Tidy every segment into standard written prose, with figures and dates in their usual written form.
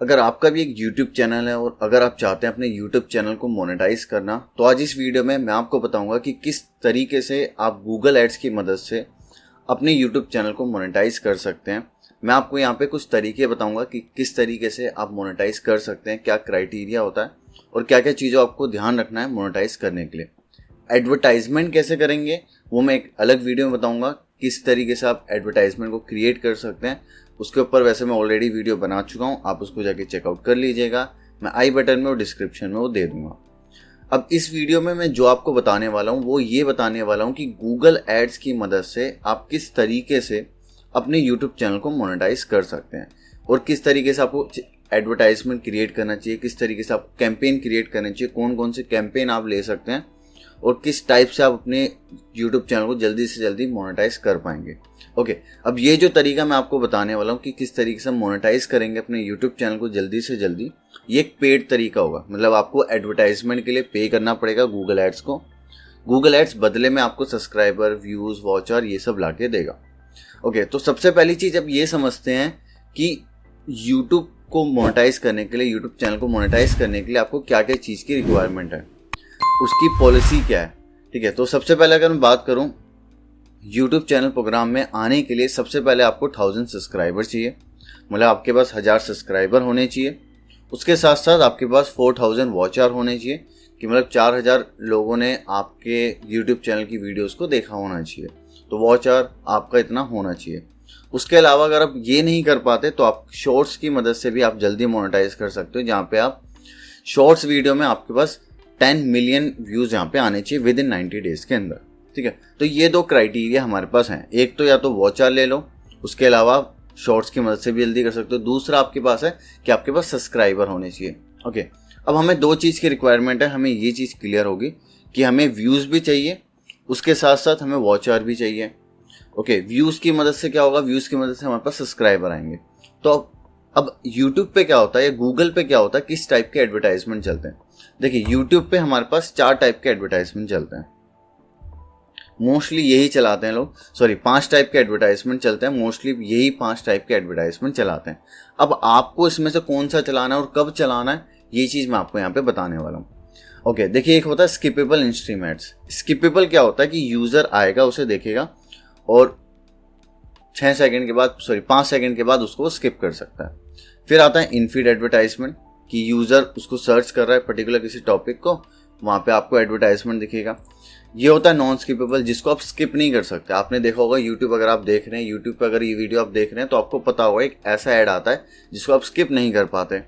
अगर आपका भी एक YouTube चैनल है और अगर आप चाहते हैं अपने YouTube चैनल को मोनेटाइज करना, तो आज इस वीडियो में मैं आपको बताऊंगा कि किस तरीके से आप गूगल एड्स की मदद से अपने YouTube चैनल को मोनेटाइज कर सकते हैं। मैं आपको यहाँ पे कुछ तरीके बताऊंगा कि किस तरीके से आप मोनेटाइज कर सकते हैं, क्या क्राइटेरिया होता है और क्या क्या चीज़ों आपको ध्यान रखना है मोनेटाइज करने के लिए। एडवर्टाइजमेंट कैसे करेंगे वो मैं एक अलग वीडियो में बताऊंगा, किस तरीके से आप एडवर्टाइजमेंट को क्रिएट कर सकते हैं। उसके ऊपर वैसे मैं ऑलरेडी वीडियो बना चुका हूं, आप उसको जाके चेकआउट कर लीजिएगा। मैं आई बटन में और डिस्क्रिप्शन में वो दे दूंगा। अब इस वीडियो में मैं जो आपको बताने वाला हूं वो ये बताने वाला हूं कि गूगल एड्स की मदद से आप किस तरीके से अपने यूट्यूब चैनल को मोनेटाइज कर सकते हैं और किस तरीके से आपको एडवर्टाइजमेंट क्रिएट करना चाहिए, किस तरीके से आपको कैंपेन क्रिएट करना चाहिए, कौन कौन से कैंपेन आप ले सकते हैं और किस टाइप से आप अपने YouTube चैनल को जल्दी से जल्दी मोनेटाइज कर पाएंगे। ओके, अब ये जो तरीका मैं आपको बताने वाला हूँ कि किस तरीके से मोनेटाइज करेंगे अपने YouTube चैनल को जल्दी से जल्दी, ये एक पेड तरीका होगा। मतलब आपको एडवर्टाइजमेंट के लिए पे करना पड़ेगा गूगल एड्स को। गूगल एड्स बदले में आपको सब्सक्राइबर, व्यूज, वॉचर ये सब ला के देगा। ओके, तो सबसे पहली चीज अब ये समझते हैं कि YouTube को मोनेटाइज करने के लिए, YouTube चैनल को मोनेटाइज करने के लिए आपको क्या क्या चीज़ की रिक्वायरमेंट है, उसकी पॉलिसी क्या है। ठीक है, तो सबसे पहले अगर मैं बात करूं YouTube चैनल प्रोग्राम में आने के लिए, सबसे पहले आपको 1000 सब्सक्राइबर चाहिए। मतलब आपके पास 1000 सब्सक्राइबर होने चाहिए। उसके साथ साथ आपके पास 4000 वॉच आवर होने चाहिए कि मतलब 4000 लोगों ने आपके YouTube चैनल की वीडियोस को देखा होना चाहिए। तो वॉच आवर आपका इतना होना चाहिए। उसके अलावा अगर आप ये नहीं कर पाते तो आप शॉर्ट्स की मदद से भी आप जल्दी मोनेटाइज कर सकते हो, जहाँ पे आप शॉर्ट्स वीडियो में आपके पास 10 मिलियन व्यूज यहाँ पे आने चाहिए विद इन 90 डेज के अंदर। ठीक है, तो ये दो क्राइटेरिया हमारे पास हैं। एक तो या तो वॉच आवर ले लो, उसके अलावा शॉर्ट्स की मदद से भी जल्दी कर सकते हो। दूसरा आपके पास है कि आपके पास सब्सक्राइबर होने चाहिए। ओके, अब हमें दो चीज़ की रिक्वायरमेंट है। हमें ये चीज़ क्लियर होगी कि हमें व्यूज भी चाहिए, उसके साथ साथ हमें वॉच आवर भी चाहिए। ओके, व्यूज की मदद से क्या होगा, व्यूज की मदद से हमारे पास सब्सक्राइबर आएंगे। तो अब यूट्यूब पे क्या होता है या गूगल पे क्या होता है, किस टाइप के एडवर्टाइजमेंट चलते हैं। देखिए, यूट्यूब पे हमारे पास 4 टाइप के एडवर्टाइजमेंट चलते हैं, मोस्टली यही चलाते हैं लोग। सॉरी, 5 टाइप के एडवर्टाइजमेंट चलते हैं, मोस्टली यही 5 टाइप के एडवर्टाइजमेंट चलाते हैं। अब आपको इसमें से कौन सा चलाना है और कब चलाना है, ये चीज़ मैं आपको यहाँ पे बताने वाला हूँ। ओके, देखिए, एक होता है स्किपेबल इन-स्ट्रीम एड्स। स्किपेबल क्या होता है कि यूज़र आएगा, उसे देखेगा और 5 सेकंड के बाद उसको स्किप कर सकता है। फिर आता है इन-फीड एडवर्टाइजमेंट कि यूज़र उसको सर्च कर रहा है पर्टिकुलर किसी टॉपिक को, वहाँ पे आपको एडवर्टाइजमेंट दिखेगा। ये होता है नॉन स्किपेबल, जिसको आप स्किप नहीं कर सकते। आपने देखा होगा यूट्यूब अगर आप देख रहे हैं, यूट्यूब पर अगर ये वीडियो आप देख रहे हैं तो आपको पता होगा एक ऐसा ऐड आता है जिसको आप स्किप नहीं कर पाते।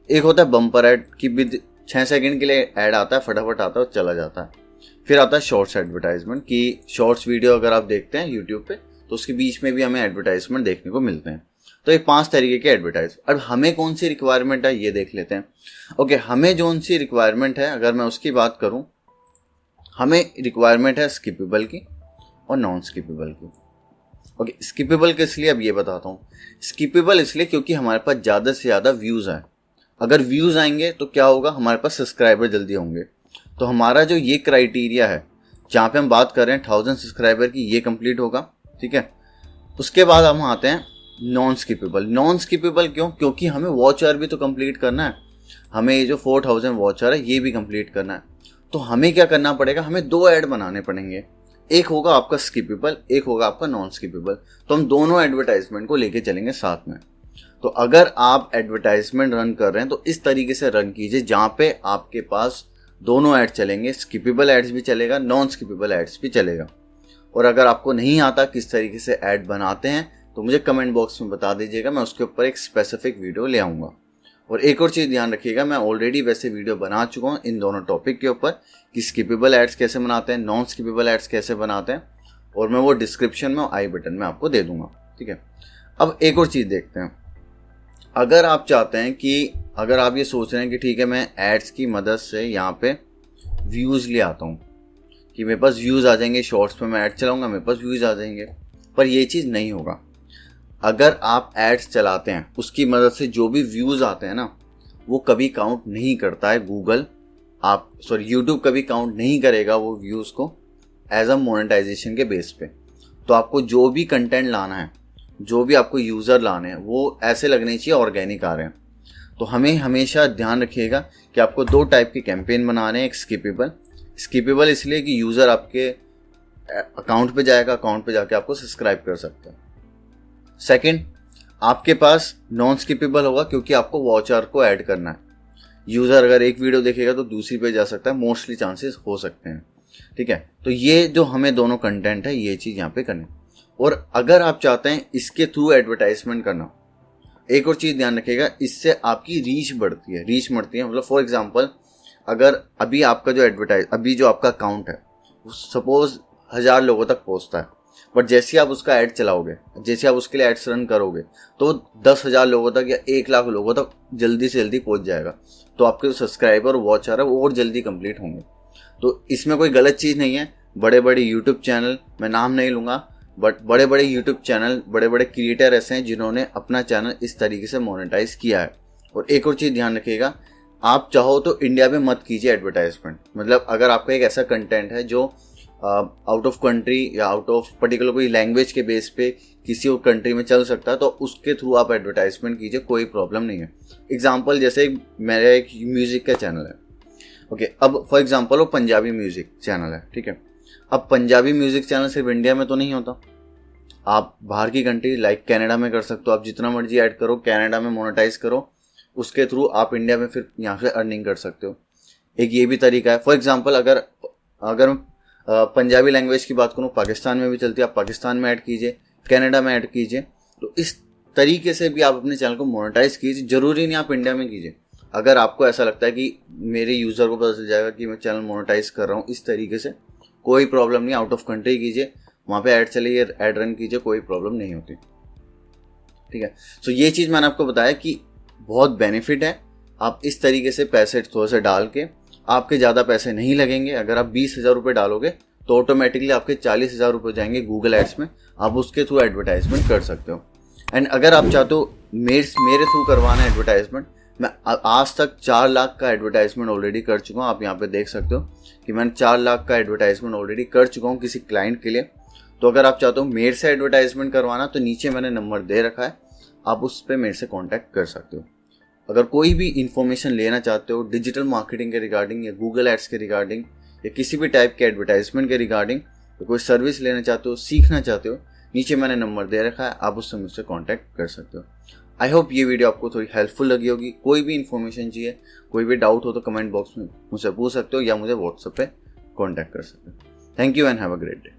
एक होता है बम्पर ऐड कि विद 6 सेकंड के लिए ऐड आता है, फटाफट आता है और चला जाता है। फिर आता है शॉर्ट्स एडवर्टाइजमेंट कि शॉर्ट्स वीडियो अगर आप देखते हैं यूट्यूब पे तो उसके बीच में भी हमें एडवर्टाइजमेंट देखने को मिलते हैं। तो ये 5 तरीके के एडवर्टाइज। अब हमें कौन सी रिक्वायरमेंट है ये देख लेते हैं। ओके, हमें जो सी रिक्वायरमेंट है, अगर मैं उसकी बात करूं, हमें रिक्वायरमेंट है स्किपेबल की और नॉन स्किपेबल की। ओके, स्किपेबल किस लिए, अब ये बताता हूँ। स्किपेबल इसलिए क्योंकि हमारे पास ज़्यादा से ज़्यादा व्यूज़ आए। अगर व्यूज़ आएंगे तो क्या होगा, हमारे पास सब्सक्राइबर जल्दी होंगे। तो हमारा जो ये क्राइटेरिया है जहाँ पे हम बात कर रहे हैं 1000 सब्सक्राइबर की, ये कंप्लीट होगा। ठीक है, उसके बाद हम आते हैं नॉन स्किपेबल। नॉन स्किपेबल क्यों, क्योंकि हमें वॉच आवर भी तो कंप्लीट करना है। हमें ये जो 4000 वॉच आवर है ये भी कंप्लीट करना है। तो हमें क्या करना पड़ेगा, हमें 2 ऐड बनाने पड़ेंगे। एक होगा आपका स्किपेबल, एक होगा आपका नॉन स्किपेबल। तो हम दोनों एडवर्टाइजमेंट को लेके चलेंगे साथ में। तो अगर आप एडवर्टाइजमेंट रन कर रहे हैं तो इस तरीके से रन कीजिए जहाँ पे आपके पास दोनों ऐड चलेंगे, स्किपेबल एड्स भी चलेगा, नॉन स्किपेबल एड्स भी चलेगा। और अगर आपको नहीं आता किस तरीके से ऐड बनाते हैं तो मुझे कमेंट बॉक्स में बता दीजिएगा, मैं उसके ऊपर एक स्पेसिफिक वीडियो ले आऊँगा। और एक और चीज़ ध्यान रखिएगा, मैं ऑलरेडी वैसे वीडियो बना चुका हूँ इन दोनों टॉपिक के ऊपर कि स्किपेबल एड्स कैसे बनाते हैं, नॉन स्किपेबल एड्स कैसे बनाते हैं, और मैं वो डिस्क्रिप्शन में और आई बटन में आपको दे दूंगा। ठीक है, अब एक और चीज़ देखते हैं। अगर आप चाहते हैं कि, अगर आप ये सोच रहे हैं कि ठीक है मैं एड्स की मदद से यहाँ पे व्यूज़ ले आता हूँ कि मेरे पास व्यूज़ आ जाएंगे, शॉर्ट्स पे मैं ऐड चलाऊँगा, मेरे पास व्यूज़ आ जाएंगे, पर ये चीज़ नहीं होगा। अगर आप एड्स चलाते हैं उसकी मदद से जो भी व्यूज़ आते हैं ना, वो कभी काउंट नहीं करता है गूगल, यूट्यूब कभी काउंट नहीं करेगा वो व्यूज़ को एज अ मोनेटाइजेशन के बेस पे। तो आपको जो भी कंटेंट लाना है, जो भी आपको यूज़र लाने हैं, वो ऐसे लगने चाहिए ऑर्गेनिक आ रहे हैं। तो हमें हमेशा ध्यान रखिएगा कि आपको 2 टाइप के कैंपेन बनाने हैं। एक स्किपेबल इसलिए कि यूज़र आपके अकाउंट पे जाएगा, अकाउंट पे जाके आपको सब्सक्राइब कर सकता है। सेकंड, आपके पास नॉन स्किपेबल होगा क्योंकि आपको वॉच आवर को ऐड करना है। यूज़र अगर एक वीडियो देखेगा तो दूसरी पे जा सकता है, मोस्टली चांसेस हो सकते हैं। ठीक है, तो ये जो हमें दोनों कंटेंट है ये चीज़ यहाँ पे करनी। और अगर आप चाहते हैं इसके थ्रू एडवर्टाइजमेंट करना, एक और चीज़ ध्यान रखिएगा, इससे आपकी रीच बढ़ती है। मतलब फॉर एग्जांपल, अगर अभी आपका जो आपका अकाउंट है सपोज 1000 लोगों तक पहुंचता है, बट जैसे आप उसका ऐड चलाओगे, जैसे आप उसके लिए एड्स रन करोगे तो 10,000 लोगों तक या 1 लाख लोगों तक जल्दी से जल्दी पहुंच जाएगा। तो आपके जो सब्सक्राइबर वॉच आ रहा है वो और जल्दी कंप्लीट होंगे। तो इसमें कोई गलत चीज़ नहीं है। बड़े बड़े यूट्यूब चैनल, मैं नाम नहीं लूँगा, बट बड़े बड़े यूट्यूब चैनल, बड़े बड़े क्रिएटर ऐसे हैं जिन्होंने अपना चैनल इस तरीके से मोनेटाइज किया है। और एक और चीज़ ध्यान रखिएगा, आप चाहो तो इंडिया में मत कीजिए एडवर्टाइजमेंट। मतलब अगर आपका एक ऐसा कंटेंट है जो आउट ऑफ कंट्री या आउट ऑफ पर्टिकुलर कोई लैंग्वेज के बेस पे किसी और कंट्री में चल सकता है तो उसके थ्रू आप एडवर्टाइजमेंट कीजिए, कोई प्रॉब्लम नहीं है। एग्जांपल, जैसे मेरा एक म्यूज़िक का चैनल है, ओके, अब फॉर एग्जांपल वो पंजाबी म्यूज़िक चैनल है, ठीक है। अब पंजाबी म्यूज़िक चैनल सिर्फ इंडिया में तो नहीं होता, आप बाहर की कंट्री लाइक कनाडा में कर सकते हो। आप जितना मर्जी ऐड करो, कनाडा में मोनेटाइज करो, उसके थ्रू आप इंडिया में फिर यहाँ से अर्निंग कर सकते हो। एक ये भी तरीका है। फॉर एग्जांपल, अगर पंजाबी लैंग्वेज की बात करूँ, पाकिस्तान में भी चलती है, आप पाकिस्तान में ऐड कीजिए, कनाडा में ऐड कीजिए। तो इस तरीके से भी आप अपने चैनल को मोनेटाइज कीजिए। जरूरी नहीं आप इंडिया में कीजिए। अगर आपको ऐसा लगता है कि मेरे यूज़र को पता चल जाएगा कि मैं चैनल मोनेटाइज कर रहा हूँ इस तरीके से, कोई प्रॉब्लम नहीं, आउट ऑफ कंट्री कीजिए, वहाँ पे ऐड चलिए, ऐड रन कीजिए, कोई प्रॉब्लम नहीं होती। ठीक है, सो ये चीज़ मैंने आपको बताया कि बहुत बेनिफिट है। आप इस तरीके से पैसे थोड़ा सा डाल के, आपके ज़्यादा पैसे नहीं लगेंगे। अगर आप 20,000 रुपये डालोगे तो ऑटोमेटिकली आपके 40,000 रुपये जाएंगे गूगल एड्स में, आप उसके थ्रू एडवर्टाइजमेंट कर सकते हो। एंड अगर आप चाहते हो मेरे थ्रू करवाना एडवर्टाइजमेंट, मैं आज तक 4 लाख का एडवर्टाइजमेंट ऑलरेडी कर चुका हूँ। आप यहाँ पे देख सकते हो कि मैंने 4 लाख का एडवर्टाइजमेंट ऑलरेडी कर चुका हूँ किसी क्लाइंट के लिए। तो अगर आप चाहते हो मेरे से एडवर्टाइजमेंट करवाना तो नीचे मैंने नंबर दे रखा है, आप उस पर मेरे से कॉन्टैक्ट कर सकते हो। अगर कोई भी इन्फॉर्मेशन लेना चाहते हो डिजिटल मार्केटिंग के रिगार्डिंग या गूगल एड्स के रिगार्डिंग या किसी भी टाइप के एडवर्टाइजमेंट के रिगार्डिंग, तो कोई सर्विस लेना चाहते हो, सीखना चाहते हो, नीचे मैंने नंबर दे रखा है, आप उससे मुझसे कॉन्टैक्ट कर सकते हो। आई होप ये वीडियो आपको थोड़ी हेल्पफुल लगी होगी। कोई भी इन्फॉर्मेशन चाहिए, कोई भी डाउट हो तो कमेंट बॉक्स में मुझसे पूछ सकते हो या मुझे व्हाट्सएप पे कॉन्टैक्ट कर सकते हो। Thank you and have a great day.